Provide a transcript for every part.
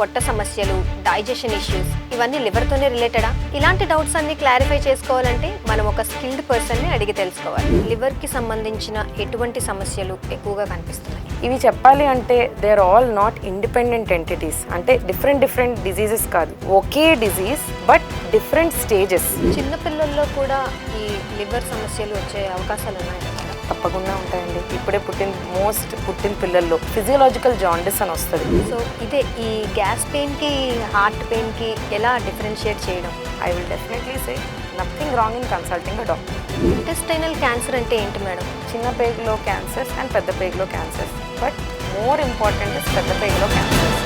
పొట్ట సమస్యలు, digestion issues ఇవన్నీ లివర్తోనే రిలేటెడా? ఇలాంటి డౌట్స్ అన్ని క్లారిఫై చేసుకోవాలంటే మనం ఒక స్కిల్డ్ పర్సన్ని అడిగి తెలుసుకోవాలి. లివర్కి సంబంధించిన ఎటువంటి సమస్యలు ఎక్కువగా కనిపిస్తున్నాయి? ఇవి చెప్పాలి అంటే they are all not independent entities. అంటే డిఫరెంట్ డిజీజెస్ కాదు, ఒకే డిజీజ్ బట్ డిఫరెంట్ స్టేజెస్. చిన్నపిల్లల్లో కూడా ఈ లివర్ సమస్యలు వచ్చే అవకాశాలు ఉన్నాయి? తప్పకుండా ఉంటాయండి. ఇప్పుడే పుట్టిన పిల్లల్లో ఫిజియోలాజికల్ జాండిస్ అని వస్తుంది. సో ఇదే ఈ గ్యాస్ పెయిన్కి, హార్ట్ పెయిన్కి ఎలా డిఫరెన్షియేట్ చేయడం? I will definitely say nothing wrong in consulting a doctor. Intestinal cancer అంటే ఏంటి మేడం? చిన్న పేగులో క్యాన్సర్స్ అండ్ పెద్ద పేగులో cancers, but more important is పెద్ద పేగులో క్యాన్సర్స్.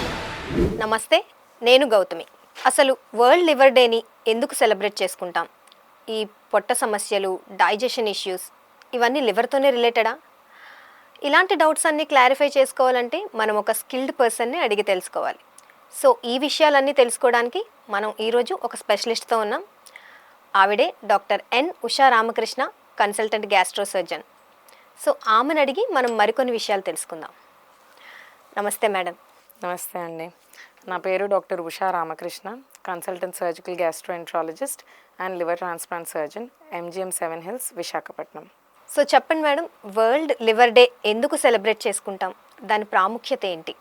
నమస్తే, నేను గౌతమి. అసలు వరల్డ్ లివర్ డేని ఎందుకు సెలబ్రేట్ చేసుకుంటాం? ఈ పొట్ట సమస్యలు, డైజెషన్ ఇష్యూస్ ఇవన్నీ లివర్తోనే రిలేటెడా? ఇలాంటి డౌట్స్ అన్నీ క్లారిఫై చేసుకోవాలంటే మనం ఒక స్కిల్డ్ పర్సన్ని అడిగి తెలుసుకోవాలి. సో ఈ విషయాలన్నీ తెలుసుకోవడానికి మనం ఈరోజు ఒక స్పెషలిస్ట్తో ఉన్నాం. ఆవిడే doctor N.Usha Ramakrishnan, consultant gastro surgeon. So ఆమెను అడిగి మనం మరికొన్ని విషయాలు తెలుసుకుందాం. నమస్తే మేడం. నమస్తే అండి. నా పేరు doctor Usha Ramakrishna, consultant surgical gastroenterologist and liver transplant surgeon, MGM 7 Hills, Visakhapatnam. So చెప్పండి మేడం, వరల్డ్ లివర్ డే ఎందుకు సెలబ్రేట్ చేసుకుంటాం? దాని ప్రాముఖ్యత ఏంటి?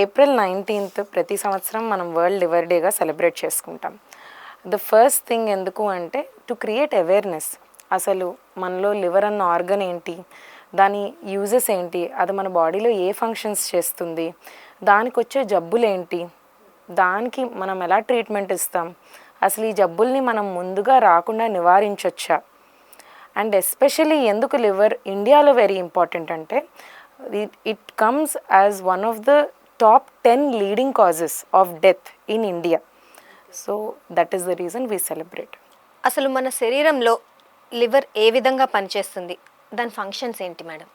April 19th ప్రతి సంవత్సరం మనం వరల్డ్ లివర్ డేగా సెలబ్రేట్ చేసుకుంటాం. ద ఫస్ట్ థింగ్ ఎందుకు అంటే టు క్రియేట్ అవేర్నెస్. అసలు మనలో లివర్ అన్న ఆర్గన్ ఏంటి, దాని యూజెస్ ఏంటి, అది మన బాడీలో ఏ ఫంక్షన్స్ చేస్తుంది, దానికి వచ్చే జబ్బులు ఏంటి, దానికి మనం ఎలా ట్రీట్మెంట్ ఇస్తాం, అసలు ఈ జబ్బుల్ని మనం ముందుగా రాకుండా నివారించవచ్చా, అండ్ ఎస్పెషలీ ఎందుకు లివర్ ఇండియాలో వెరీ ఇంపార్టెంట్ అంటే it comes as one of the top 10 leading causes of death in India. So that is the reason we celebrate. అసలు మన శరీరంలో లివర్ ఏ విధంగా పనిచేస్తుంది, దాని ఫంక్షన్స్ ఏంటి మేడం?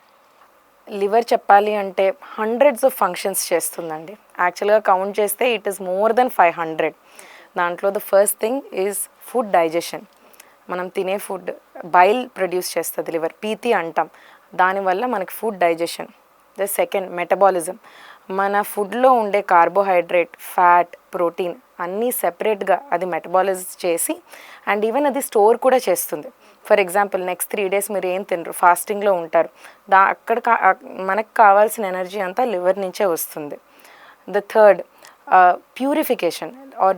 లివర్ చెప్పాలి అంటే హండ్రెడ్స్ ఆఫ్ ఫంక్షన్స్ చేస్తుందండి. యాక్చువల్గా కౌంట్ చేస్తే ఇట్ ఈస్ మోర్ దెన్ 500. దాంట్లో the first thing is food digestion. మనం తినే ఫుడ్ బైల్ ప్రొడ్యూస్ చేస్తుంది లివర్, పీతి అంటాం. దానివల్ల మనకి food digestion. The second metabolism. మన ఫుడ్లో ఉండే కార్బోహైడ్రేట్, ఫ్యాట్, ప్రోటీన్ అన్నీ సెపరేట్గా అది మెటబాలైజ్ చేసి అండ్ ఈవెన్ అది స్టోర్ కూడా చేస్తుంది. ఫర్ ఎగ్జాంపుల్ నెక్స్ట్ 3 days మీరు ఏం తినరు, ఫాస్టింగ్లో ఉంటారు, అక్కడ మనకు కావాల్సిన ఎనర్జీ అంతా లివర్ నుంచే వస్తుంది. The third purification or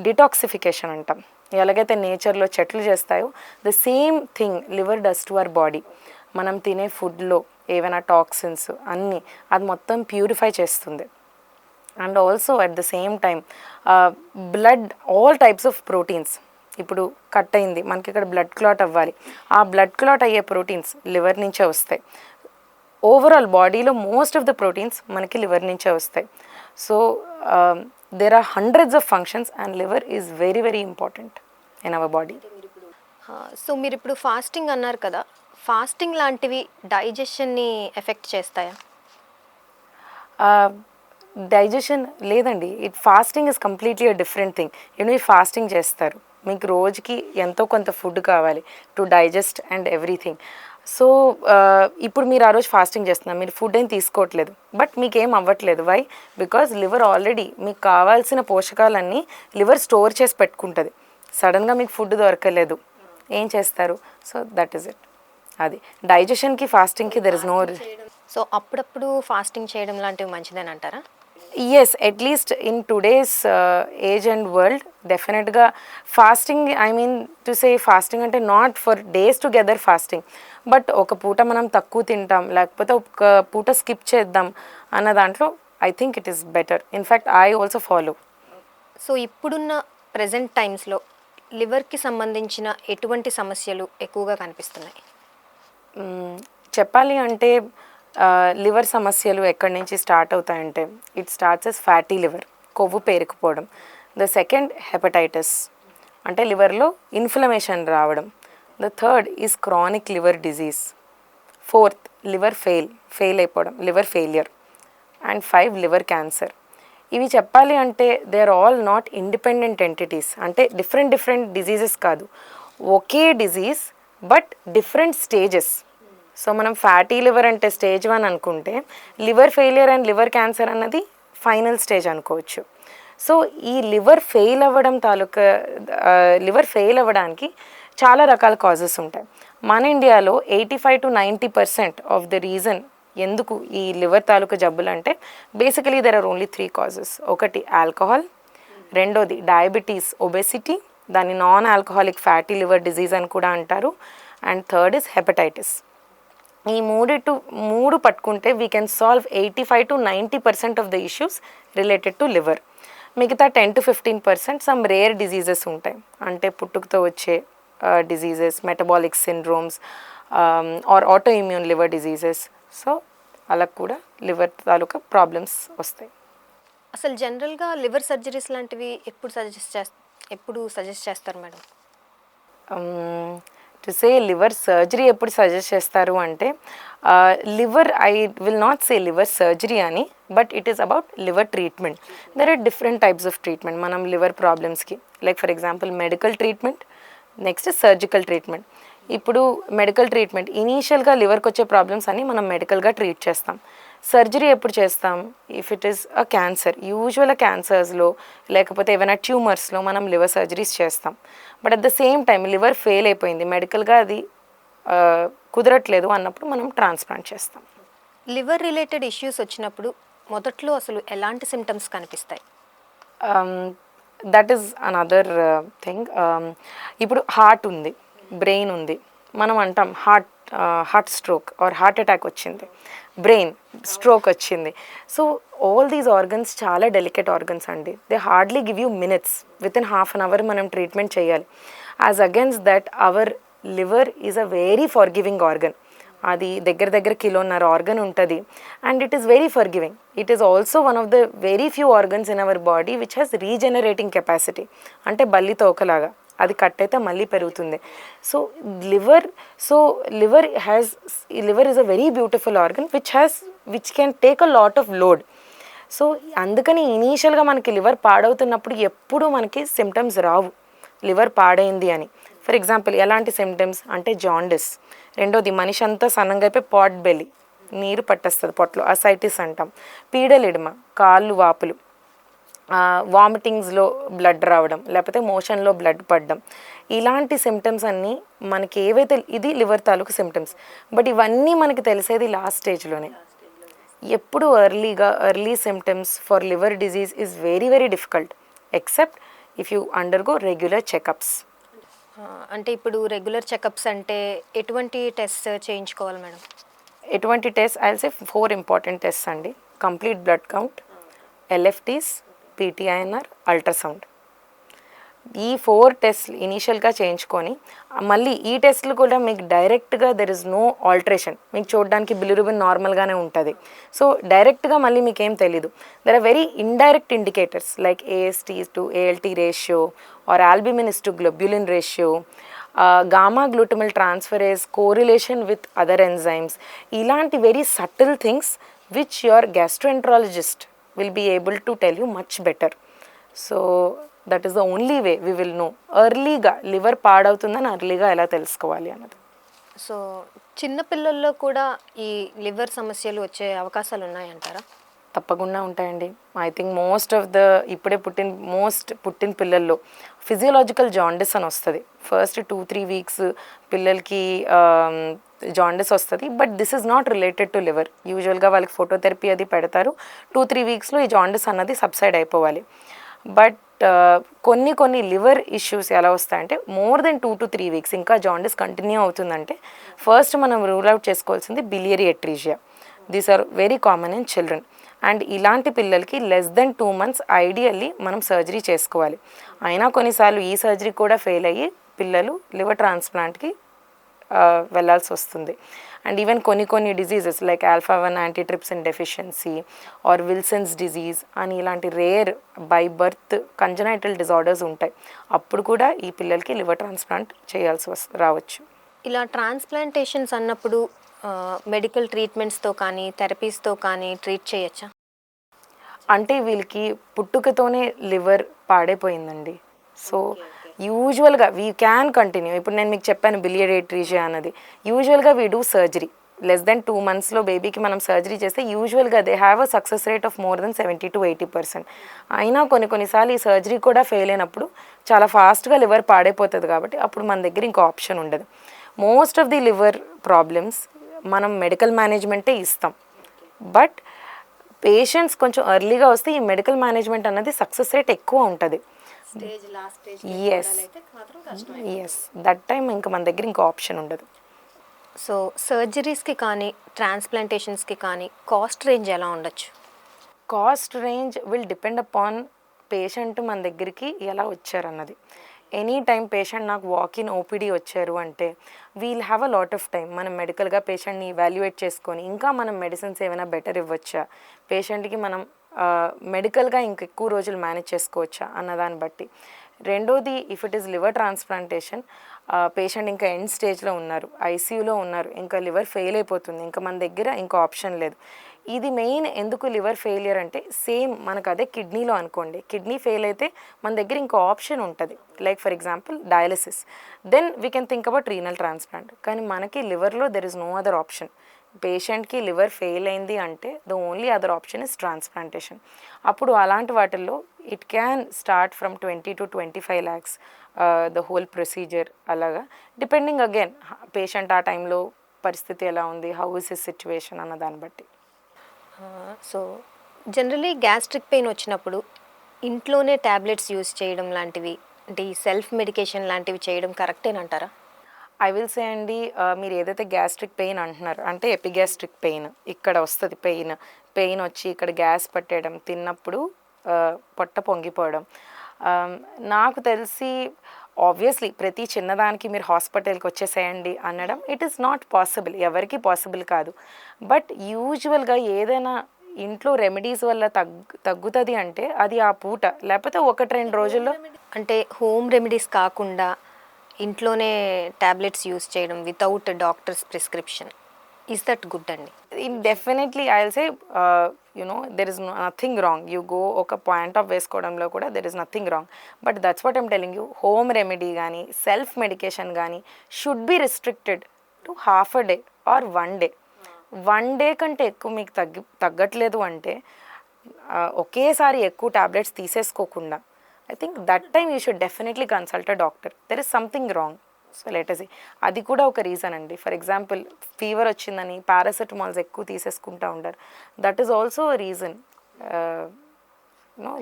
detoxification అంటాం. ఎలాగైతే నేచర్లో చెట్లు చేస్తాయో the same thing liver does to our body. మనం తినే ఫుడ్లో ఏవైనా టాక్సిన్స్ అన్నీ అది మొత్తం ప్యూరిఫై చేస్తుంది. And also at the same time blood, all types of proteins. ఇప్పుడు కట్ అయింది, మనకి ఇక్కడ బ్లడ్ క్లాట్ అవ్వాలి, ఆ బ్లడ్ క్లాట్ అయ్యే ప్రోటీన్స్ లివర్ నుంచే వస్తాయి. ఓవరాల్ బాడీలో మోస్ట్ ఆఫ్ ద ప్రోటీన్స్ మనకి లివర్ నుంచే వస్తాయి. So there are hundreds of functions and liver is very important in our body. So మీరు ఇప్పుడు ఫాస్టింగ్ అన్నారు కదా, ఫాస్టింగ్ లాంటివి డైజెషన్ని ఎఫెక్ట్ చేస్తాయా? డైజెషన్ లేదండి. Fasting is completely a different thing. మీరు ఫాస్టింగ్ చేస్తారు, మీకు రోజుకి ఎంతో కొంత ఫుడ్ కావాలి to digest and everything. So ఇప్పుడు మీరు ఆ రోజు ఫాస్టింగ్ చేస్తున్నారు, మీరు ఫుడ్ ఏం తీసుకోవట్లేదు, బట్ మీకు ఏం అవ్వట్లేదు. వై? బికాజ్ లివర్ ఆల్రెడీ మీకు కావాల్సిన పోషకాలన్నీ లివర్ స్టోర్ చేసి పెట్టుకుంటుంది. సడన్గా మీకు ఫుడ్ దొరకలేదు, ఏం చేస్తారు? So that is it. అది డైజెషన్కి ఫాస్టింగ్కి దెర్ ఇస్ నో. సో అప్పుడప్పుడు ఫాస్టింగ్ చేయడం లాంటివి మంచిదని అంటారా? Yes, at least in today's age and world డెఫినెట్గా fasting, I mean to say fasting అంటే not for days together fasting, but ఒక పూట మనం తక్కువ తింటాం లేకపోతే ఒక పూట స్కిప్ చేద్దాం అన్న దాంట్లో I think it is better. In fact I also follow. So ఇప్పుడున్న ప్రజెంట్ టైమ్స్లో లివర్కి సంబంధించిన ఎటువంటి సమస్యలు ఎక్కువగా కనిపిస్తున్నాయి? చెప్పాలి అంటే లివర్ సమస్యలు ఎక్కడి నుంచి స్టార్ట్ అవుతాయంటే it starts as fatty liver, కొవ్వు పేరుకుపోవడం. ద సెకండ్ హెపటైటిస్ అంటే లివర్లో ఇన్ఫ్లమేషన్ రావడం. The third is chronic liver disease. Fourth liver fail అయిపోవడం, liver failure. And 5 liver cancer. ఇవి చెప్పాలి అంటే they are all not independent entities. అంటే డిఫరెంట్ డిజీజెస్ కాదు, ఒకే disease but different stages. So మనం ఫ్యాటీ లివర్ అంటే స్టేజ్ 1 అనుకుంటే liver failure and liver cancer అన్నది ఫైనల్ స్టేజ్ అనుకోవచ్చు. సో ఈ లివర్ ఫెయిల్ అవ్వడం తాలూకా లివర్ ఫెయిల్ అవ్వడానికి చాలా రకాల కాజెస్ ఉంటాయి. మన ఇండియాలో 85-90% ఆఫ్ ద రీజన్ ఎందుకు ఈ లివర్ తాలూకా జబ్బులు అంటే basically there are only 3 causes. ఒకటి ఆల్కహాల్, రెండోది డయాబెటీస్ ఒబెసిటీ, దాన్ని non alcoholic fatty liver disease అని కూడా అంటారు, అండ్ థర్డ్ ఇస్ హెపటైటిస్. ఈ మూడు పట్టుకుంటే we can solve 85-90% of the issues related to liver. మిగతా 10-15% సమ్ రేర్ డిజీజెస్ ఉంటాయి, అంటే పుట్టుకతో వచ్చే diseases, metabolic syndromes or auto immune liver diseases. So అలా కూడా లివర్ తాలూకా ప్రాబ్లమ్స్ వస్తాయి. అసలు జనరల్గా లివర్ సర్జరీస్ లాంటివి ఎప్పుడు సజెస్ట్ చేస్తారు madam? To say liver surgery ఎప్పుడు సజెస్ట్ చేస్తారు అంటే liver, I will not say liver surgery అని, but it is about liver treatment. There are different types of treatment మనం లివర్ ప్రాబ్లమ్స్కి. Like for example medical treatment, next surgical treatment. ఇప్పుడు medical treatment ఇనీషియల్గా లివర్కి వచ్చే problems అన్ని మనం మెడికల్గా treat చేస్తాం. సర్జరీ ఎప్పుడు చేస్తాం? If it is a cancer, యూజువల్గా క్యాన్సర్స్లో లేకపోతే ఏమైనా ట్యూమర్స్లో మనం లివర్ సర్జరీస్ చేస్తాం. But at the same time liver fail అయిపోయింది, మెడికల్గా అది కుదరట్లేదు అన్నప్పుడు మనం ట్రాన్స్ప్లాంట్ చేస్తాం. లివర్ రిలేటెడ్ ఇష్యూస్ వచ్చినప్పుడు మొదట్లో అసలు ఎలాంటి సిమ్టమ్స్ కనిపిస్తాయి? That is another thing. ఇప్పుడు హార్ట్ ఉంది, బ్రెయిన్ ఉంది, మనం అంటాం heart stroke or heart attack వచ్చింది, బ్రెయిన్ స్ట్రోక్ వచ్చింది. సో ఆల్ దీస్ ఆర్గన్స్ చాలా డెలికేట్ ఆర్గన్స్ అండి. They hardly give you minutes, within half an hour మనం ట్రీట్మెంట్ చేయాలి. As against that our liver is a very forgiving organ. అది దగ్గర కిలోన్నర organ ఉంటుంది, and it is very forgiving. It is also one of the very few organs in our body which has regenerating capacity. అంటే బల్లితో ఒకలాగా అది cut అయితే మళ్ళీ పెరుగుతుంది. So liver is a very beautiful organ which can take a lot of load. So అందుకని ఇనీషియల్గా మనకి liver పాడవుతున్నప్పుడు ఎప్పుడు మనకి సిమ్టమ్స్ రావు లివర్ పాడైంది అని. ఫర్ ఎగ్జాంపుల్ ఎలాంటి సిమ్టమ్స్ అంటే జాండిస్, రెండోది మనిషి అంతా సన్నంగా అయిపోయి పాట్ బెల్లి, నీరు పట్టేస్తుంది పొట్టలో, అసైటిస్ అంటాం, పీడలిడిమ, కాళ్ళు వాపులు, వామిటింగ్స్లో బ్లడ్ రావడం, లేకపోతే మోషన్లో బ్లడ్ పడడం, ఇలాంటి సిమ్టమ్స్ అన్నీ మనకి ఏవైతే ఇది లివర్ తాలూకు సిమ్టమ్స్. బట్ ఇవన్నీ మనకి తెలిసేది లాస్ట్ స్టేజ్లోనే. ఎప్పుడు early symptoms for liver disease is very very difficult except if you undergo regular checkups. అంటే ఇప్పుడు రెగ్యులర్ చెకప్స్ అంటే ఎటువంటి టెస్ట్ చేయించుకోవాలి మేడం? ఎటువంటి test? I will say 4 important tests అండి. Complete blood count, LFTs, PT INR, ultrasound. ఈ 4 టెస్ట్లు ఇనీషియల్గా చేయించుకొని మళ్ళీ ఈ టెస్ట్లు కూడా మీకు డైరెక్ట్గా దెర్ ఇస్ నో ఆల్టరేషన్. మీకు చూడడానికి బిలిరుబిన్ నార్మల్గానే ఉంటుంది. సో డైరెక్ట్గా మళ్ళీ మీకు ఏం తెలీదు. There are very indirect indicators like AST to ALT ratio or albumin is to globulin ratio, gamma glutamyl transferase correlation with other enzymes. ఇలాంటి very subtle things which your gastroenterologist will be able to tell you much better. So that is the only way we will know ఎర్లీగా liver పాడవుతుందని ఎర్లీగా ఎలా తెలుసుకోవాలి అన్నది. So చిన్నపిల్లల్లో కూడా ఈ లివర్ సమస్యలు వచ్చే అవకాశాలు ఉన్నాయంటారా? తప్పకుండా ఉంటాయండి. I think most of the ఇప్పుడే పుట్టిన పిల్లల్లో ఫిజియోలాజికల్ జాండిస్ అని వస్తుంది. ఫస్ట్ 2-3 వీక్స్ పిల్లలకి జాండిస్ వస్తుంది, but this is not related to liver. యూజువల్గా వాళ్ళకి ఫోటోథెరపీ అది పెడతారు, 2-3 వీక్స్లో ఈ జాండిస్ అన్నది సబ్సైడ్ అయిపోవాలి. బట్ కొన్ని లివర్ ఇష్యూస్ ఎలా వస్తాయంటే మోర్ దెన్ 2 to 3 వీక్స్ ఇంకా జాండిస్ కంటిన్యూ అవుతుందంటే ఫస్ట్ మనం రూల్ అవుట్ చేసుకోవాల్సింది biliary atresia. These are very common in children. And ఇలాంటి పిల్లలకి లెస్ దెన్ 2 months ఐడియల్లీ మనం సర్జరీ చేసుకోవాలి. అయినా కొన్నిసార్లు ఈ సర్జరీ కూడా ఫెయిల్ అయ్యి పిల్లలు లివర్ ట్రాన్స్ప్లాంట్కి వెళ్ళాల్సి వస్తుంది. అండ్ ఈవెన్ కొన్ని diseases like alpha one antitrypsin deficiency or Wilson's disease అని ఇలాంటి rare by birth congenital disorders ఉంటాయి. అప్పుడు కూడా ఈ పిల్లలకి లివర్ ట్రాన్స్ప్లాంట్ చేయాల్సి రావచ్చు. ఇలా ట్రాన్స్ప్లాంటేషన్స్ అన్నప్పుడు మెడికల్ ట్రీట్మెంట్స్తో కానీ థెరపీస్తో కానీ ట్రీట్ చేయొచ్చా? అంటే వీళ్ళకి పుట్టుకతోనే లివర్ పాడైపోయిందండి. సో యూజువల్గా వీ క్యాన్ కంటిన్యూ. ఇప్పుడు నేను మీకు చెప్పాను బిలియరీ ఎట్రీజియా అన్నది. యూజువల్గా we do surgery less than 2 monthsలో బేబీకి మనం సర్జరీ చేస్తే యూజువల్గా they have a success rate of more than 70-80%. అయినా కొన్నిసార్లు ఈ సర్జరీ కూడా ఫెయిల్ అయినప్పుడు చాలా ఫాస్ట్గా లివర్ పాడైపోతుంది కాబట్టి అప్పుడు మన దగ్గర ఇంకో ఆప్షన్ ఉండదు. Most of the liver problems మనం మెడికల్ మేనేజ్మెంటే ఇస్తాం. బట్ పేషెంట్స్ కొంచెం ఎర్లీగా వస్తే ఈ మెడికల్ మేనేజ్మెంట్ అన్నది సక్సెస్ రేట్ ఎక్కువ ఉంటుంది. ఎస్ దట్ టైం ఇంకా మన దగ్గర ఇంకో ఆప్షన్ ఉండదు. సో సర్జరీస్కి కానీ ట్రాన్స్ప్లాంటేషన్స్కి కానీ కాస్ట్ రేంజ్ ఎలా ఉండొచ్చు? Cost range will depend upon patient మన దగ్గరికి ఎలా వచ్చారన్నది. ఎనీ టైం పేషెంట్ నాకు వాకిన్ ఓపీడీ వచ్చారు అంటే we'll have a lot of time. మనం మెడికల్గా పేషెంట్ని ఇవాల్యుయేట్ చేసుకొని ఇంకా మనం మెడిసిన్స్ ఏమైనా బెటర్ ఇవ్వచ్చా, పేషెంట్కి మనం మెడికల్గా ఇంకా ఎక్కువ రోజులు మేనేజ్ చేసుకోవచ్చా అన్నదాన్ని బట్టి. రెండోది, if it is liver transplantation, patient ఇంకా ఎండ్ స్టేజ్లో ఉన్నారు, ఐసీయూలో ఉన్నారు, ఇంకా లివర్ ఫెయిల్ అయిపోతుంది, ఇంకా మన దగ్గర ఇంకో ఆప్షన్ లేదు. ఇది మెయిన్. ఎందుకు లివర్ ఫెయిలియర్ అంటే సేమ్ మనకు అదే కిడ్నీలో అనుకోండి, కిడ్నీ ఫెయిల్ అయితే మన దగ్గర ఇంకో ఆప్షన్ ఉంటుంది, like for example dialysis, then we can think about renal transplant. కానీ మనకి లివర్లో there is no other option. పేషెంట్కి లివర్ ఫెయిల్ అయింది అంటే the only other option is transplantation. అప్పుడు అలాంటి వాటిల్లో it can start from 20-25 lakhs the whole procedure. అలాగా డిపెండింగ్ అగైన్ పేషెంట్ ఆ టైంలో పరిస్థితి ఎలా ఉంది, హౌ ఇస్ హిస్ సిచ్యువేషన్ అన్న దాన్ని బట్టి. సో జనరలీ గ్యాస్ట్రిక్ పెయిన్ వచ్చినప్పుడు ఇంట్లోనే ట్యాబ్లెట్స్ యూస్ చేయడం లాంటివి, అంటే ఈ సెల్ఫ్ మెడికేషన్ లాంటివి చేయడం కరెక్టేనంటారా? ఐ విల్ సే అండి, మీరు ఏదైతే గ్యాస్ట్రిక్ పెయిన్ అంటున్నారు అంటే ఎపిగ్యాస్ట్రిక్ పెయిన్, ఇక్కడ వస్తుంది పెయిన్ వచ్చి ఇక్కడ గ్యాస్ పట్టేయడం, తిన్నప్పుడు పొట్ట పొంగిపోవడం. నాకు తెలిసి ఆబ్వియస్లీ ప్రతి చిన్నదానికి మీరు హాస్పిటల్కి వచ్చేసేయండి అనడం ఇట్ ఈస్ నాట్ పాసిబుల్, ఎవరికి పాసిబుల్ కాదు. బట్ యూజువల్గా ఏదైనా ఇంట్లో రెమెడీస్ వల్ల తగ్గుతుంది అంటే అది ఆ పూట, లేకపోతే 1-2 రోజుల్లో. అంటే హోమ్ రెమెడీస్ కాకుండా ఇంట్లోనే ట్యాబ్లెట్స్ యూస్ చేయడం without doctor's prescription, is that good అండి? Definitely I will say there is nothing wrong. You go ఒక పాయింట్ ఆఫ్ వేసుకోవడంలో కూడా there is nothing wrong. But that's what I'm telling you, home remedy కానీ self medication కానీ should be restricted to half a day or 1 day. 1 day కంటే ఎక్కువ మీకు తగ్గట్లేదు అంటే ఒకేసారి ఎక్కువ tablets తీసేసుకోకుండా I think that time you should definitely consult a doctor. There is something wrong. So let us see. అది కూడా ఒక రీజన్ అండి. ఫర్ ఎగ్జాంపుల్ ఫీవర్ వచ్చిందని పారాసెటమాల్స్ ఎక్కువ తీసేసుకుంటూ ఉంటారు. That is also reason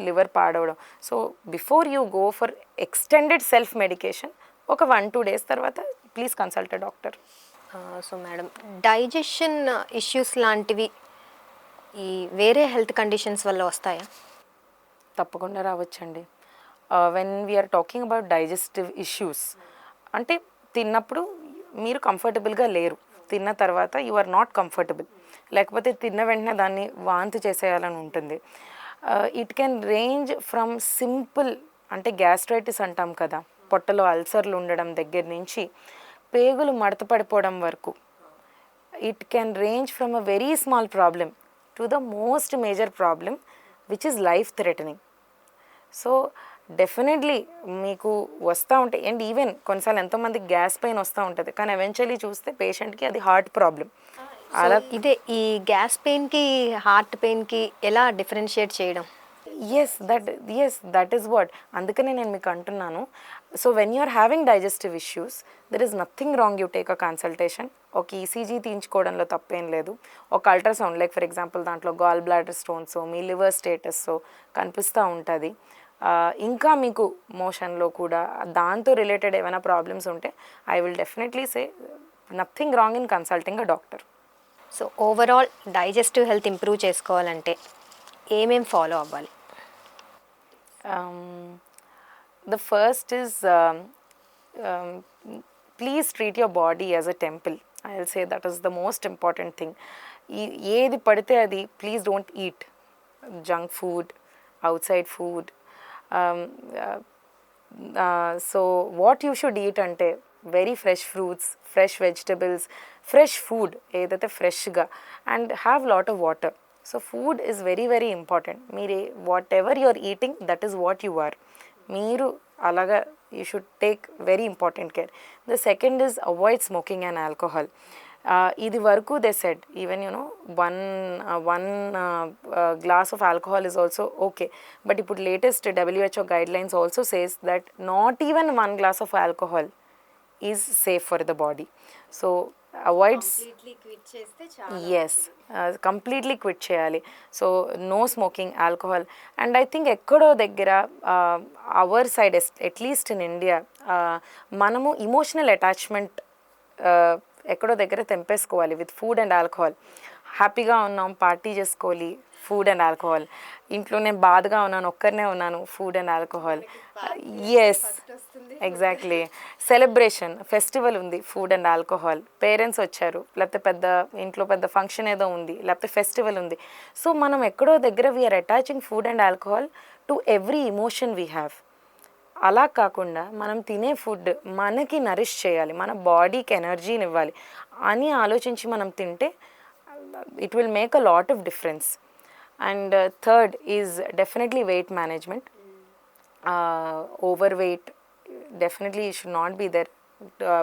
liver పాడవడం. So before you go for extended self medication ఒక 1-2 days తర్వాత please consult a doctor. So madam, digestion issues లాంటివి ఈ వేరే హెల్త్ కండిషన్స్ వల్ల వస్తాయా? తప్పకుండా రావచ్చండి. When we're talking about digestive issues అంటే తిన్నప్పుడు మీరు కంఫర్టబుల్గా లేరు, తిన్న తర్వాత యు ఆర్ నాట్ కంఫర్టబుల్, లేకపోతే తిన్న వెంటనే దాన్ని వాంతి చేసేయాలని ఉంటుంది. It can range from simple అంటే గ్యాస్ట్రైటిస్ అంటాం కదా, పొట్టలో అల్సర్లు ఉండడం దగ్గర నుంచి పేగులు మడత పడిపోవడం వరకు. It can range from a very small problem to the most major problem which is life threatening. So definitely మీకు వస్తూ ఉంటాయి. అండ్ ఈవెన్ కొన్నిసార్లు ఎంతోమందికి గ్యాస్ పెయిన్ వస్తూ ఉంటుంది, కానీ ఎవెన్చువల్లీ చూస్తే పేషెంట్కి అది హార్ట్ ప్రాబ్లం. అలా ఇదే ఈ గ్యాస్ పెయిన్కి హార్ట్ పెయిన్కి ఎలా డిఫరెన్షియేట్ చేయడం? ఎస్ దట్ ఈస్ వాట్, అందుకనే నేను మీకు అంటున్నాను. So when you are having digestive issues there is nothing wrong, you take a consultation. ఒక ఈసీజీ తీయించుకోవడంలో తప్పేం లేదు. ఒక అల్ట్రాసౌండ్ లైక్ ఫర్ ఎగ్జాంపుల్ దాంట్లో గాల్ బ్లాడర్ స్టోన్స్, మీ లివర్ స్టేటస్ కనిపిస్తూ ఉంటుంది. ఇంకా మీకు మోషన్లో కూడా దాంతో రిలేటెడ్ ఏమైనా ప్రాబ్లమ్స్ ఉంటే I will definitely say nothing wrong in consulting a doctor. So overall digestive health improve చేసుకోవాలంటే ఏమేం ఫాలో అవ్వాలి? The first is please treat your body as a temple. I will say that is the most important thing. ఏది పడితే అది please don't eat junk food, outside food. So what you should eat అంటే very fresh fruits, fresh vegetables, fresh food ఏదైతే ఫ్రెష్గా, and have lot of water. So food is very very important. మీరు whatever you are eating that is what you are. మీరు అలాగా you should take very important care. The second is avoid smoking and alcohol. ఇది వరకు they said even one glass of alcohol is also okay, but ఇప్పుడు latest WHO guidelines also says that not even 1 glass of alcohol is safe for the body. So avoids, yes, completely quit చేయాలి. So no smoking, alcohol. And I think ఎక్కడో దగ్గర our side at least in India మనము emotional attachment ఎక్కడో దగ్గర తెంపేసుకోవాలి with food and alcohol. హ్యాపీగా ఉన్నాం, party చేసుకోవాలి, ఫుడ్ అండ్ ఆల్కహాల్. ఇంట్లో నేను బాధగా ఉన్నాను, ఒక్కరినే ఉన్నాను, food and alcohol. Yes, exactly. Celebration, festival ఉంది, ఫుడ్ అండ్ ఆల్కహాల్. పేరెంట్స్ వచ్చారు, లేకపోతే ఇంట్లో పెద్ద ఫంక్షన్ ఏదో ఉంది, లేకపోతే ఫెస్టివల్ ఉంది. సో మనం ఎక్కడో దగ్గర we are attaching food and alcohol to every emotion we have. అలా కాకుండా మనం తినే ఫుడ్ మనకి నరిష్ చేయాలి, మన బాడీకి ఎనర్జీని ఇవ్వాలి అని ఆలోచించి మనం తింటే it will make a lot of difference. And third is definitely weight management. Over weight definitely should not be there.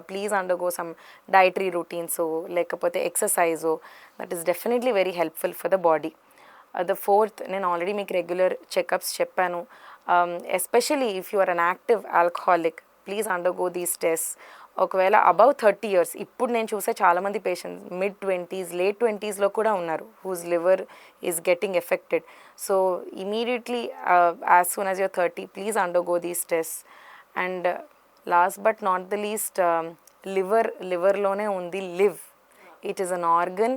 Please undergo some dietary రొటీన్సో లేకపోతే ఎక్సర్సైజో, that is definitely very helpful for the body. The fourth, నేను already మీకు regular checkups చెప్పాను. Especially if you are an active alcoholic, please undergo these test. ఒకవేళ above 30 years, ఇప్పుడు నేను చూసే చాలామంది పేషెంట్స్ mid-20s, late 20sలో కూడా ఉన్నారు whose liver is getting affected. So immediately as soon as you're 30, please undergo these test. And last but not the least, లివర్లోనే ఉంది live. It is an organ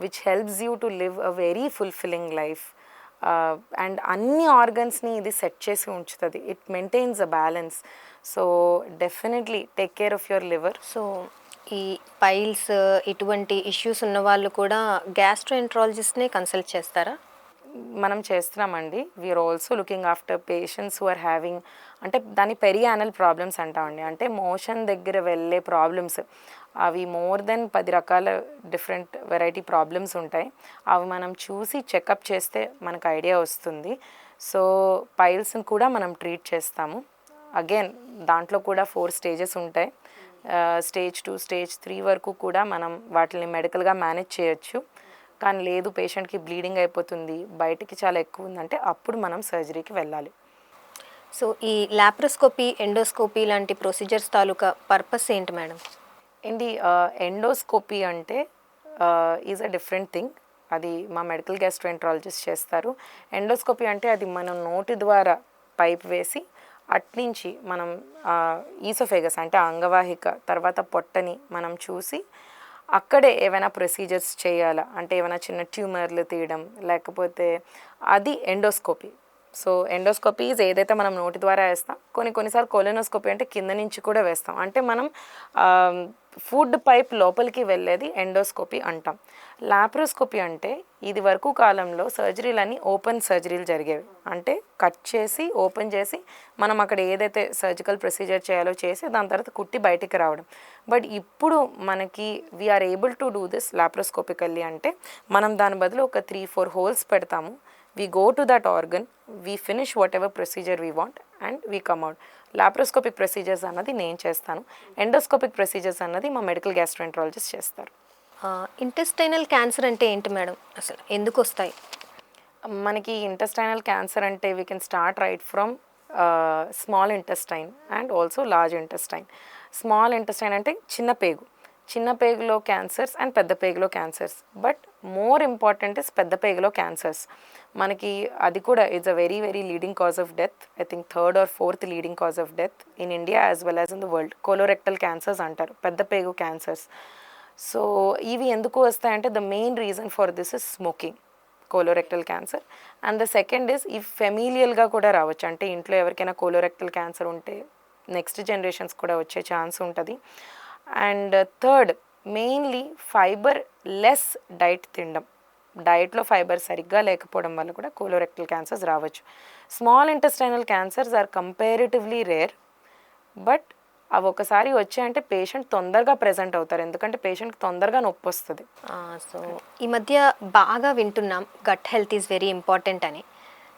which helps you to live a very fulfilling life. And అన్ని ఆర్గన్స్ని ఇది set చేసి ఉంచుతుంది. It maintains a balance. So definitely take care of your liver. So ఈ piles ఇటువంటి issues ఉన్న వాళ్ళు కూడా గ్యాస్ట్రోఎంట్రాలజిస్ట్నే కన్సల్ట్ చేస్తారా? మనం చేస్తున్నామండి. We are also looking after patients who are having, అంటే దాని పెరియానల్ ప్రాబ్లమ్స్ అంటామండి. అంటే మోషన్ దగ్గర వెళ్ళే ప్రాబ్లమ్స్, అవి మోర్ దెన్ 10 రకాల డిఫరెంట్ వెరైటీ ప్రాబ్లమ్స్ ఉంటాయి. అవి మనం చూసి చెకప్ చేస్తే మనకు ఐడియా వస్తుంది. సో పైల్స్ని కూడా మనం ట్రీట్ చేస్తాము. అగైన్ దాంట్లో కూడా 4 stages ఉంటాయి. Stage 2, Stage 3 వరకు కూడా మనం వాటిని మెడికల్గా మేనేజ్ చేయొచ్చు. కానీ లేదు, పేషెంట్కి బ్లీడింగ్ అయిపోతుంది, బయటికి చాలా ఎక్కువ ఉందంటే అప్పుడు మనం సర్జరీకి వెళ్ళాలి. సో ఈ లాప్రోస్కోపీ, ఎండోస్కోపీ లాంటి ప్రొసీజర్స్ తాలూకా పర్పస్ ఏంటి మేడం? ఏంటి, ఎండోస్కోపీ అంటే ఈజ్ అ డిఫరెంట్ థింగ్. అది మా మెడికల్ గ్యాస్ట్రోఎంట్రాలజిస్ట్ చేస్తారు. ఎండోస్కోపీ అంటే అది మనం నోటి ద్వారా పైప్ వేసి అట్నుంచి మనం ఈసోఫేగస్ అంటే అంగవాహిక తర్వాత పొట్టని మనం చూసి అక్కడే ఏమైనా ప్రొసీజర్స్ చేయాలా అంటే ఏమైనా చిన్న ట్యూమర్లు తీయడం, లేకపోతే అది ఎండోస్కోపీ. సో ఎండోస్కోపీస్ ఏదైతే మనం నోటి ద్వారా వేస్తాం, కొన్నిసార్లు కొలెనోస్కోపీ అంటే కింద నుంచి కూడా వేస్తాం. అంటే మనం ఫుడ్ పైప్ లోపలికి వెళ్ళేది ఎండోస్కోపీ అంటాం. లాప్రోస్కోపీ అంటే ఇది వరకు కాలంలో సర్జరీలన్నీ ఓపెన్ సర్జరీలు జరిగేవి. అంటే కట్ చేసి ఓపెన్ చేసి మనం అక్కడ ఏదైతే సర్జికల్ ప్రొసీజర్ చేయాలో చేసి దాని తర్వాత కుట్టి బయటికి రావడం. బట్ ఇప్పుడు మనకి we're able to do this laparoscopically. అంటే మనం దాని బదులు ఒక 3-4 హోల్స్ పెడతాము. We go to that organ, we finish whatever procedure we want and we come out. Laparoscopic procedures అన్నది నేను చేస్తాను. ఎండోస్కోపిక్ ప్రొసీజర్స్ అన్నది మా మెడికల్ గ్యాస్ట్రోఎంట్రాలజిస్ట్ చేస్తారు. ఇంటెస్టైనల్ క్యాన్సర్ అంటే ఏంటి మేడం? అసలు ఎందుకు వస్తాయి మనకి? ఇంటెస్టైనల్ క్యాన్సర్ అంటే we can start right from small intestine and also large intestine. Small intestine అంటే చిన్న పేగులో క్యాన్సర్స్ అండ్ పెద్ద పేగులో cancers. But more important is పెద్ద పేగులో క్యాన్సర్స్. మనకి అది కూడా it's a very very leading cause of death. I think 3rd or 4th leading cause of death in India as well as in the world. Colorectal cancers అంటారు, పెద్ద పేగు cancers. So ఇవి ఎందుకు వస్తాయంటే the main reason for this is smoking, colorectal cancer. And the second is ఈ ఫెమిలియల్గా కూడా రావచ్చు. అంటే ఇంట్లో ఎవరికైనా కోలోరెక్టల్ క్యాన్సర్ ఉంటే నెక్స్ట్ జనరేషన్స్ కూడా వచ్చే ఛాన్స్ ఉంటుంది. And third, mainly fibre less diet తినడం. డైట్లో ఫైబర్ సరిగ్గా లేకపోవడం వల్ల కూడా కోలోరెక్టల్ క్యాన్సర్స్ రావచ్చు. Small intestinal cancers are comparatively rare. But అవి ఒకసారి వచ్చాయంటే పేషెంట్ తొందరగా ప్రెజెంట్ అవుతారు, ఎందుకంటే పేషెంట్కి తొందరగా నొప్పి వస్తుంది. సో ఈ మధ్య బాగా వింటున్నాం gut health is very important అని.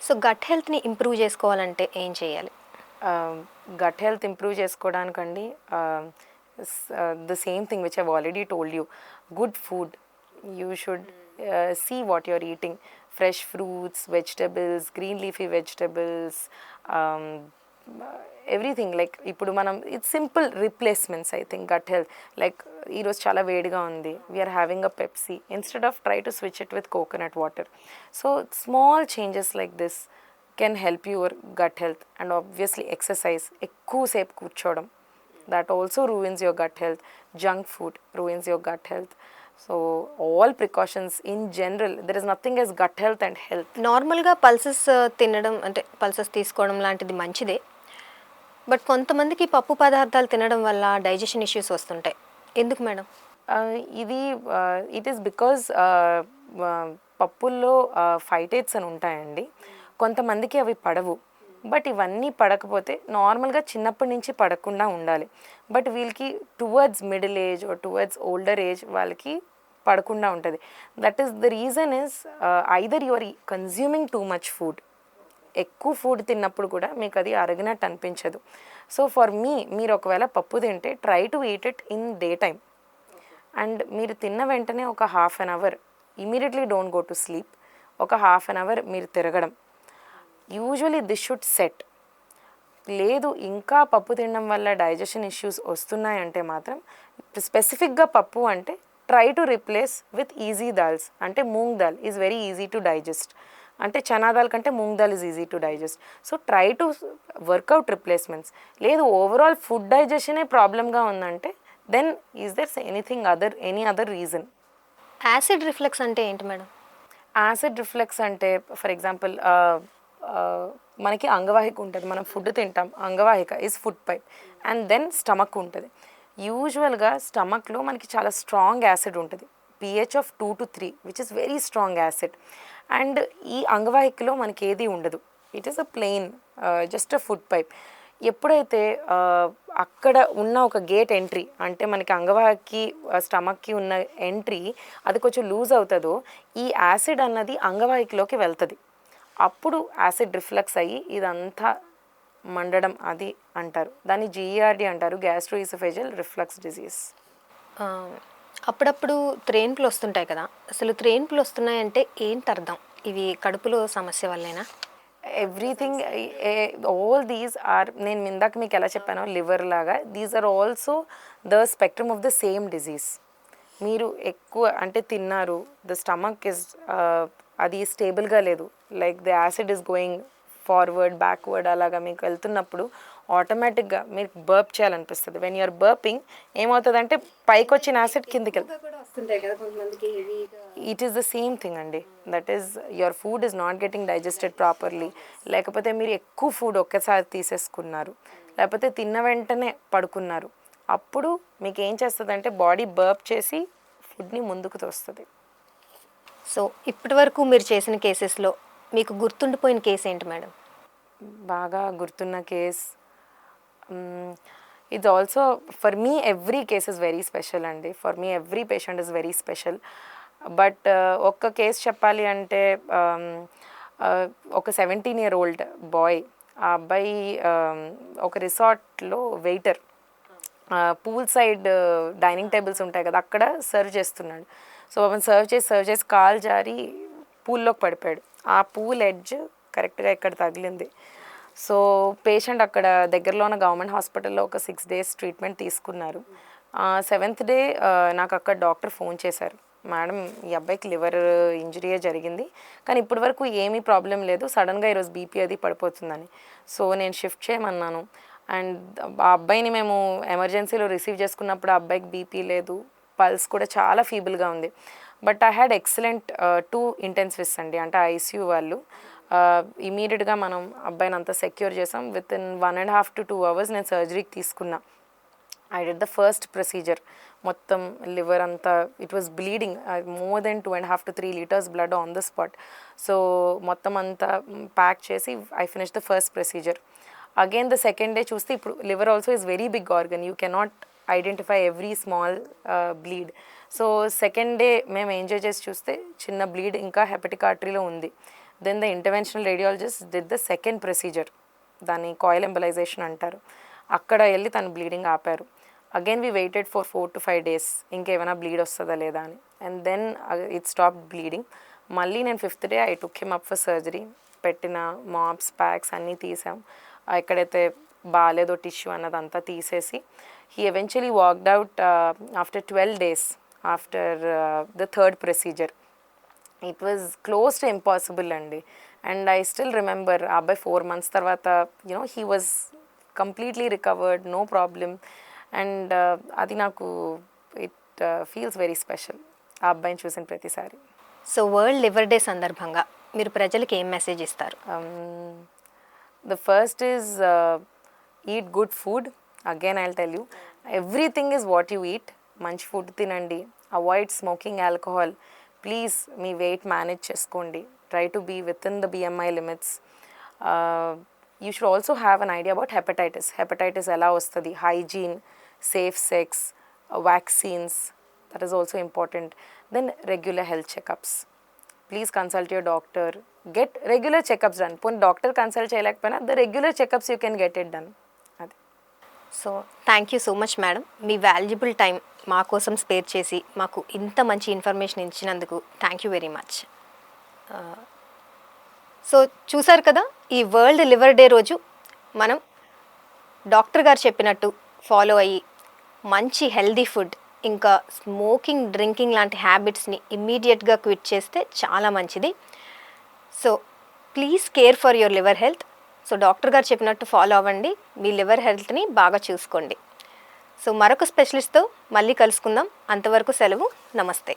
సో గట్ హెల్త్ని ఇంప్రూవ్ చేసుకోవాలంటే ఏం చేయాలి? గట్ హెల్త్ ఇంప్రూవ్ చేసుకోవడానికండి the same thing which I've already told you. good food. You should see what you're eating. Fresh fruits, vegetables, green leafy vegetables, um, everything like ఇప్పుడు మనం it's simple replacements I think gut health like ఈరోజు చాలా వేడిగా ఉంది we are having a Pepsi instead of try to switch it with coconut water. So small changes like this can help your gut health. And obviously exercise, ఎక్కువసేపు కూర్చోవడం, that also ruins your gut health. Junk food ruins your gut health. So all precautions in general, there is nothing as gut health and health. నార్మల్గా pulses తినడం అంటే pulses తీసుకోవడం లాంటిది మంచిదే, but కొంతమందికి పప్పు పదార్థాలు తినడం వల్ల డైజెషన్ ఇష్యూస్ వస్తుంటాయి. ఎందుకు మేడం? ఇది ఇట్ ఈస్ బికాజ్ పప్పుల్లో ఫైటేట్స్ అని ఉంటాయండి. కొంతమందికి అవి పడవు. బట్ ఇవన్నీ పడకపోతే నార్మల్గా చిన్నప్పటి నుంచి పడకుండా ఉండాలి. బట్ వీళ్ళకి towards middle age or towards older age వాళ్ళకి పడకుండా ఉంటుంది. That is the reason is either you are consuming too much food. ఎక్కువ ఫుడ్ తిన్నప్పుడు కూడా మీకు అది అరగినట్టు అనిపించదు. సో ఫర్ మీ, మీరు ఒకవేళ పప్పు తింటే try to eat it in day time. And మీరు తిన్న వెంటనే ఒక half an hour immediately don't go to sleep. ఒక హాఫ్ అన్ అవర్ మీరు తిరగడం. Usually this should set. లేదు ఇంకా పప్పు తినడం వల్ల డైజెషన్ ఇష్యూస్ వస్తున్నాయంటే మాత్రం స్పెసిఫిక్గా పప్పు అంటే try to replace with easy dals. అంటే moong dal is very easy to digest. అంటే చనా దాల్ కంటే moong dal is easy to digest. So try to work out replacements. లేదు ఓవరాల్ ఫుడ్ డైజెషనే ప్రాబ్లమ్గా ఉందంటే then is there any other reason. Acid reflex అంటే ఏంటి మేడం? యాసిడ్ రిఫ్లెక్స్ అంటే ఫర్ ఎగ్జాంపుల్ మనకి అంగవాహిక ఉంటుంది, మనం ఫుడ్ తింటాం, అంగవాహిక is food pipe, and then stomach ఉంటుంది. యూజువల్గా స్టమక్లో మనకి చాలా స్ట్రాంగ్ యాసిడ్ ఉంటుంది, pH of 2 to 3, which is very strong acid. And ఈ అంగవాహికలో మనకి ఏది ఉండదు. It is a plain just a food pipe. ఎప్పుడైతే అక్కడ ఉన్న ఒక గేట్ ఎంట్రీ అంటే మనకి అంగవాహికి స్టమక్కి ఉన్న ఎంట్రీ అది కొంచెం లూజ్ అవుతుందో ఈ యాసిడ్ అన్నది అంగవాహికలోకి వెళ్తుంది. అప్పుడు యాసిడ్ రిఫ్లెక్స్ అయ్యి ఇదంతా మండడం అది అంటారు. దాన్ని GERD అంటారు, గ్యాస్ట్రోఇసోఫేజియల్ రిఫ్లక్స్ డిజీజ్. అప్పుడప్పుడు త్రేన్పులు వస్తుంటాయి కదా, అసలు త్రేన్పులు వస్తున్నాయంటే ఏంటి అర్థం? ఇవి కడుపులో సమస్య వల్లేనా? ఎవ్రీథింగ్ ఆల్ దీస్ ఆర్, నేను ఇందాక మీకు ఎలా చెప్పానో లివర్ లాగా, these are also the spectrum of the same disease. మీరు ఎక్కువ అంటే తిన్నారు, ద స్టమక్ ఇస్ అది స్టేబుల్గా లేదు, like the acid is going forward backward అలాగా మీకు వెళ్తున్నప్పుడు ఆటోమేటిక్గా మీరు బర్ప్ చేయాలనిపిస్తుంది. వెన్ యూఆర్ బర్పింగ్ ఏమవుతుందంటే పైకి వచ్చిన యాసిడ్ కిందికి it is the same thing అండి. That is your food is not getting digested properly, లేకపోతే మీరు ఎక్కువ ఫుడ్ ఒక్కసారి తీసేసుకున్నారు, లేకపోతే తిన్న వెంటనే పడుకున్నారు. అప్పుడు మీకు ఏం చేస్తుంది అంటే బాడీ బర్ప్ చేసి ఫుడ్ని ముందుకు తోస్తుంది. సో ఇప్పటి వరకు మీరు చేసిన కేసెస్లో మీకు గుర్తుండిపోయిన కేసు ఏంటి మేడం? బాగా గుర్తున్న case, it's also for me every case is very special అండి. For me every patient is very special. But ఒక్క కేసు చెప్పాలి అంటే ఒక 17-year-old బాయ్, ఆ అబ్బాయి ఒక రిసార్ట్లో waiter, pool side dining tables ఉంటాయి కదా అక్కడ సర్వ్ చేస్తున్నాడు. సో అతను సర్వ్ చేసి కాలు జారి పూల్లోకి పడిపోయాడు. ఆ పూల్ ఎడ్జ్ కరెక్ట్గా ఇక్కడ తగిలింది. సో పేషెంట్ అక్కడ దగ్గరలో ఉన్న గవర్నమెంట్ హాస్పిటల్లో ఒక 6 days ట్రీట్మెంట్ తీసుకున్నారు. 7th day నాకు అక్కడ డాక్టర్ ఫోన్ చేశారు, మేడం ఈ అబ్బాయికి లివర్ ఇంజరీయే జరిగింది కానీ ఇప్పటి వరకు ఏమీ ప్రాబ్లం లేదు, సడన్గా ఈరోజు బీపీ అది పడిపోతుందని. సో నేను షిఫ్ట్ చేయమన్నాను. అండ్ ఆ అబ్బాయిని మేము ఎమర్జెన్సీలో రిసీవ్ చేసుకున్నప్పుడు ఆ అబ్బాయికి బీపీ లేదు, పల్స్ కూడా చాలా ఫీబుల్గా ఉంది. But I had excellent 2 intensivists అండి, అంటే ICU వాళ్ళు. ఇమీడియట్గా మనం అబ్బాయిని అంతా సెక్యూర్ చేసాం. విత్ ఇన్ 1.5 to 2 hours నేను సర్జరీకి తీసుకున్నా. I did the first procedure. మొత్తం లివర్ అంతా it was bleeding, more than 2.5 to 3 liters blood on the spot. So మొత్తం అంతా ప్యాక్ చేసి I finish the first procedure. Again the second day చూస్తే ఇప్పుడు liver also is very big organ, you cannot identify every small bleed. So second day మేము ఎంజాయ్ చేసి చూస్తే చిన్న బ్లీడ్ ఇంకా హెపటిక్ ఆర్టరీలో ఉంది. Then the interventional radiologist did the second procedure, దాన్ని కాయిల్ ఎంబలైజేషన్ అంటారు. అక్కడ వెళ్ళి తను బ్లీడింగ్ ఆపారు. Again we waited for 4 to 5 days ఇంకేమైనా బ్లీడ్ వస్తుందా లేదా అని. And then it stop bleeding. మళ్ళీ నేను 5th day I took him up for surgery. పెట్టిన మాప్స్ ప్యాక్స్ అన్నీ తీసాం. ఎక్కడైతే బాగాలేదో టిష్యూ అన్నదంతా తీసేసి he eventually walked out after 12 days after the third procedure. It was close to impossible అండి. అండ్ ఐ స్టిల్ రిమెంబర్ ఆ అబ్బాయి 4 months తర్వాత he was completely recovered, no problem. And అది నాకు ఇట్ ఫీల్స్ వెరీ స్పెషల్ ఆ అబ్బాయిని చూసిన ప్రతిసారి. సో వరల్డ్ లివర్ డే సందర్భంగా మీరు ప్రజలకు ఏం మెసేజ్ ఇస్తారు? The first is eat good food. Again, I'll tell you, everything is what you eat. మంచి ఫుడ్ తినండి. Avoid smoking, alcohol. ప్లీజ్ మీ వెయిట్ మేనేజ్ చేసుకోండి. Try to be with in the BMI limits. You should also have an idea about hepatitis. Hepatitis ఎలా వస్తుంది, hygiene, safe sex, vaccines, that is also important. Then regular health checkups. Please consult your doctor. Get regular checkups done. పోనీ doctor consult చేయలేకపోయినా the regular checkups you can get it done. అది. So thank you so much madam. మీ valuable time మా కోసం spare చేసి మాకు ఇంత మంచి ఇన్ఫర్మేషన్ ఇచ్చినందుకు thank you very much. So చూసారు కదా, ఈ వరల్డ్ లివర్ డే రోజు మనం డాక్టర్ గారు చెప్పినట్టు ఫాలో అయ్యి మంచి హెల్దీ ఫుడ్ ఇంకా స్మోకింగ్, డ్రింకింగ్ లాంటి హ్యాబిట్స్ని ఇమ్మీడియట్గా క్విట్ చేస్తే చాలా మంచిది. So please care for your liver health. So doctor గారు చెప్పినట్టు ఫాలో అవ్వండి, మీ లివర్ హెల్త్ని బాగా చూసుకోండి. సో మరొక స్పెషలిస్ట్తో మళ్ళీ కలుసుకుందాం. అంతవరకు సెలవు. నమస్తే.